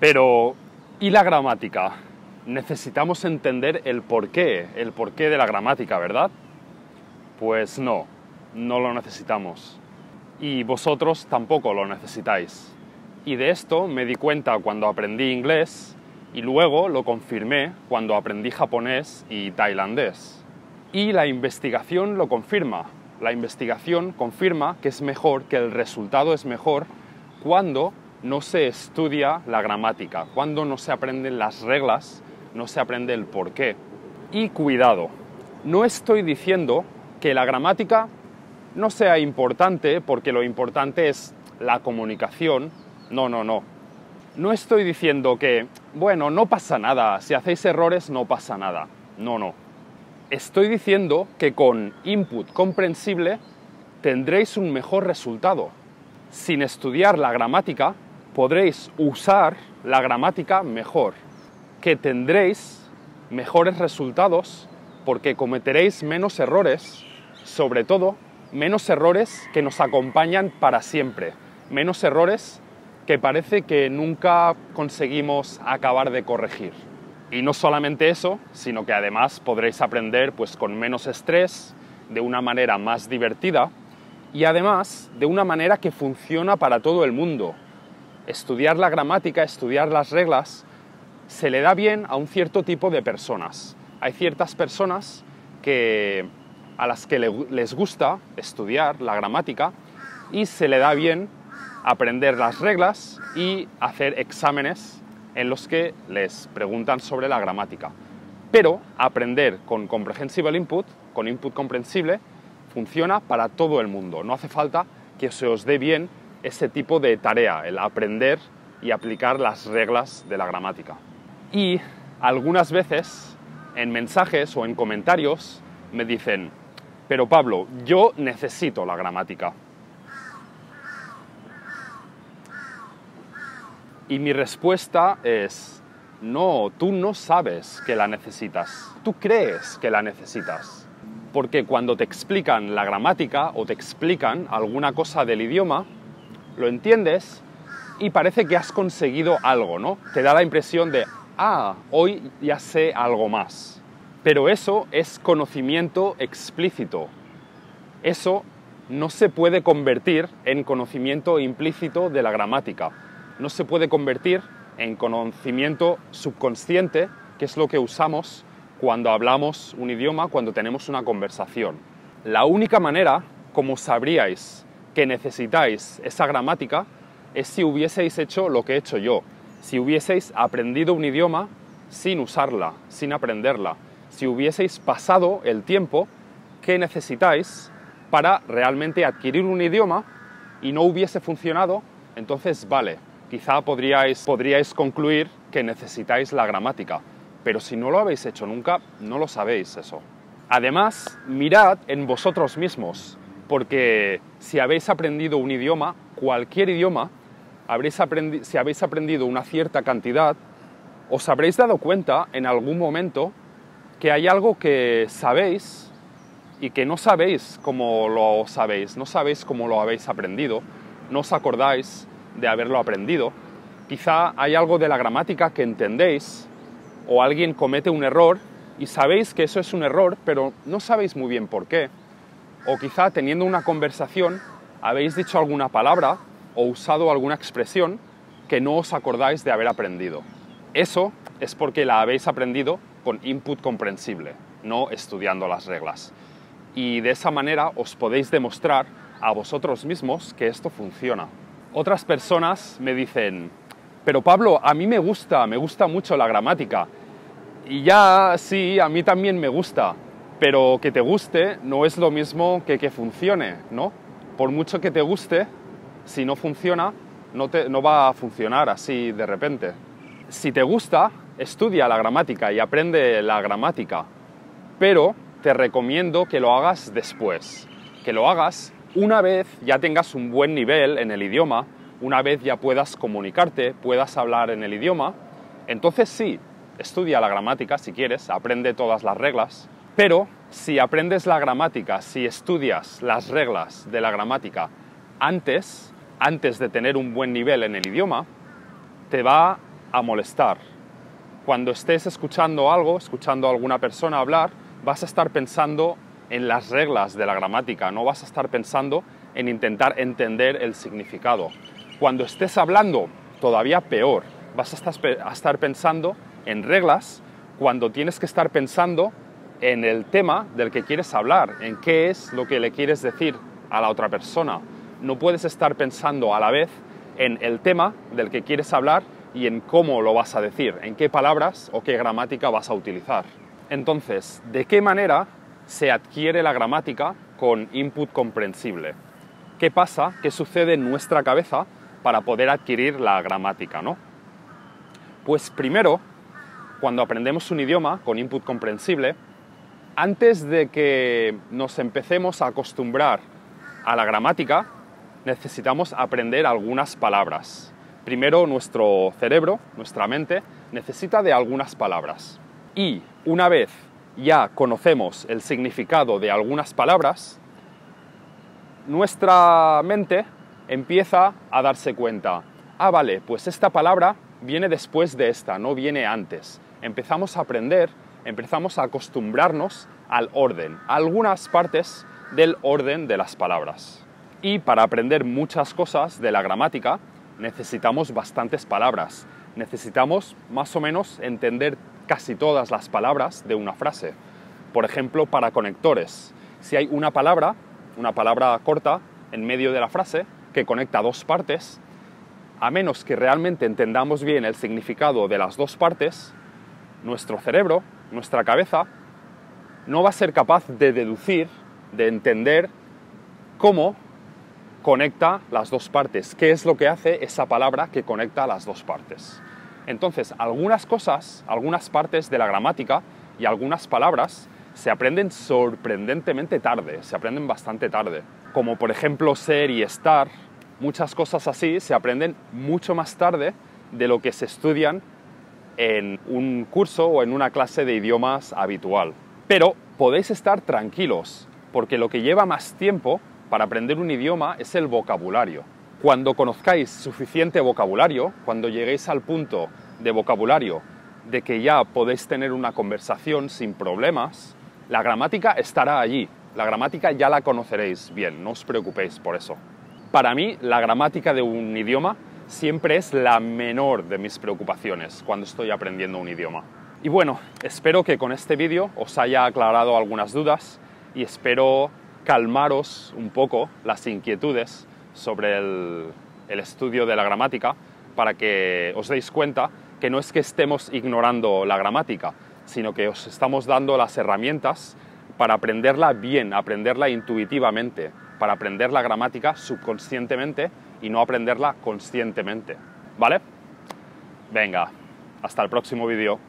Pero, ¿y la gramática? Necesitamos entender el porqué de la gramática, ¿verdad? Pues no lo necesitamos. Y vosotros tampoco lo necesitáis. Y de esto me di cuenta cuando aprendí inglés y luego lo confirmé cuando aprendí japonés y tailandés. Y la investigación lo confirma. La investigación confirma que es mejor, que el resultado es mejor cuando no se estudia la gramática, cuando no se aprenden las reglas, no se aprende el porqué. Y cuidado, no estoy diciendo que la gramática no sea importante porque lo importante es la comunicación. No. No estoy diciendo que, bueno, no pasa nada, si hacéis errores no pasa nada. No. Estoy diciendo que con input comprensible tendréis un mejor resultado. Sin estudiar la gramática, podréis usar la gramática mejor, que tendréis mejores resultados porque cometeréis menos errores, sobre todo menos errores que nos acompañan para siempre, menos errores que parece que nunca conseguimos acabar de corregir. Y no solamente eso, sino que además podréis aprender pues, con menos estrés, de una manera más divertida y además de una manera que funciona para todo el mundo. Estudiar la gramática, estudiar las reglas, se le da bien a un cierto tipo de personas. Hay ciertas personas a las que les gusta estudiar la gramática y se le da bien aprender las reglas y hacer exámenes en los que les preguntan sobre la gramática. Pero aprender con Comprehensible Input, con input comprensible, funciona para todo el mundo. No hace falta que se os dé bien ese tipo de tarea, el aprender y aplicar las reglas de la gramática. Y algunas veces en mensajes o en comentarios me dicen, pero Pablo, yo necesito la gramática. Y mi respuesta es, no, tú no sabes que la necesitas, tú crees que la necesitas. Porque cuando te explican la gramática o te explican alguna cosa del idioma, lo entiendes y parece que has conseguido algo, ¿no? Te da la impresión de, hoy ya sé algo más. Pero eso es conocimiento explícito. Eso no se puede convertir en conocimiento implícito de la gramática. No se puede convertir en conocimiento subconsciente, que es lo que usamos cuando hablamos un idioma, cuando tenemos una conversación. La única manera como sabríais que necesitáis esa gramática es si hubieseis hecho lo que he hecho yo, si hubieseis aprendido un idioma sin usarla, sin aprenderla, si hubieseis pasado el tiempo que necesitáis para realmente adquirir un idioma y no hubiese funcionado, entonces vale, quizá podríais concluir que necesitáis la gramática, pero si no lo habéis hecho nunca, no lo sabéis eso. Además, mirad en vosotros mismos, porque si habéis aprendido un idioma, cualquier idioma, si habéis aprendido una cierta cantidad, os habréis dado cuenta en algún momento que hay algo que sabéis y que no sabéis cómo lo sabéis, no sabéis cómo lo habéis aprendido, no os acordáis de haberlo aprendido. Quizá hay algo de la gramática que entendéis o alguien comete un error y sabéis que eso es un error, pero no sabéis muy bien por qué. O quizá teniendo una conversación habéis dicho alguna palabra o usado alguna expresión que no os acordáis de haber aprendido. Eso es porque la habéis aprendido con input comprensible, no estudiando las reglas. Y de esa manera os podéis demostrar a vosotros mismos que esto funciona. Otras personas me dicen, pero Pablo, a mí me gusta mucho la gramática. Y ya, sí, a mí también me gusta, pero que te guste no es lo mismo que funcione, ¿no? Por mucho que te guste, si no funciona, no va a funcionar así de repente. Si te gusta, estudia la gramática y aprende la gramática, pero te recomiendo que lo hagas después, que lo hagas una vez ya tengas un buen nivel en el idioma, una vez ya puedas comunicarte, puedas hablar en el idioma, entonces sí, estudia la gramática si quieres, aprende todas las reglas, pero si aprendes la gramática, si estudias las reglas de la gramática antes de tener un buen nivel en el idioma, te va a molestar. Cuando estés escuchando algo, escuchando a alguna persona hablar, vas a estar pensando en las reglas de la gramática, no vas a estar pensando en intentar entender el significado. Cuando estés hablando, todavía peor, vas a estar pensando en reglas cuando tienes que estar pensando en el tema del que quieres hablar, en qué es lo que le quieres decir a la otra persona. No puedes estar pensando a la vez en el tema del que quieres hablar y en cómo lo vas a decir, en qué palabras o qué gramática vas a utilizar. Entonces, ¿de qué manera se adquiere la gramática con input comprensible? ¿Qué pasa? ¿Qué sucede en nuestra cabeza para poder adquirir la gramática, ¿no? Pues primero, cuando aprendemos un idioma con input comprensible, antes de que nos empecemos a acostumbrar a la gramática, necesitamos aprender algunas palabras. Primero, nuestro cerebro, nuestra mente, necesita de algunas palabras. Y una vez ya conocemos el significado de algunas palabras, nuestra mente empieza a darse cuenta. Ah, vale, pues esta palabra viene después de esta, no viene antes. Empezamos a aprender, empezamos a acostumbrarnos al orden, a algunas partes del orden de las palabras. Y para aprender muchas cosas de la gramática, necesitamos bastantes palabras. Necesitamos más o menos entender casi todas las palabras de una frase. Por ejemplo, para conectores. Si hay una palabra corta en medio de la frase que conecta dos partes, a menos que realmente entendamos bien el significado de las dos partes, nuestro cerebro, nuestra cabeza, no va a ser capaz de deducir, de entender cómo conecta las dos partes, qué es lo que hace esa palabra que conecta las dos partes. Entonces, algunas cosas, algunas partes de la gramática y algunas palabras se aprenden sorprendentemente tarde, se aprenden bastante tarde. Como por ejemplo ser y estar, muchas cosas así se aprenden mucho más tarde de lo que se estudian en un curso o en una clase de idiomas habitual. Pero podéis estar tranquilos, porque lo que lleva más tiempo para aprender un idioma es el vocabulario. Cuando conozcáis suficiente vocabulario, cuando lleguéis al punto de vocabulario de que ya podéis tener una conversación sin problemas, la gramática estará allí. La gramática ya la conoceréis bien, no os preocupéis por eso. Para mí, la gramática de un idioma siempre es la menor de mis preocupaciones cuando estoy aprendiendo un idioma. Y bueno, espero que con este vídeo os haya aclarado algunas dudas y espero calmaros un poco las inquietudes sobre el estudio de la gramática para que os deis cuenta que no es que estemos ignorando la gramática, sino que os estamos dando las herramientas para aprenderla bien, aprenderla intuitivamente, para aprender la gramática subconscientemente y no aprenderla conscientemente. ¿Vale? Venga, hasta el próximo vídeo.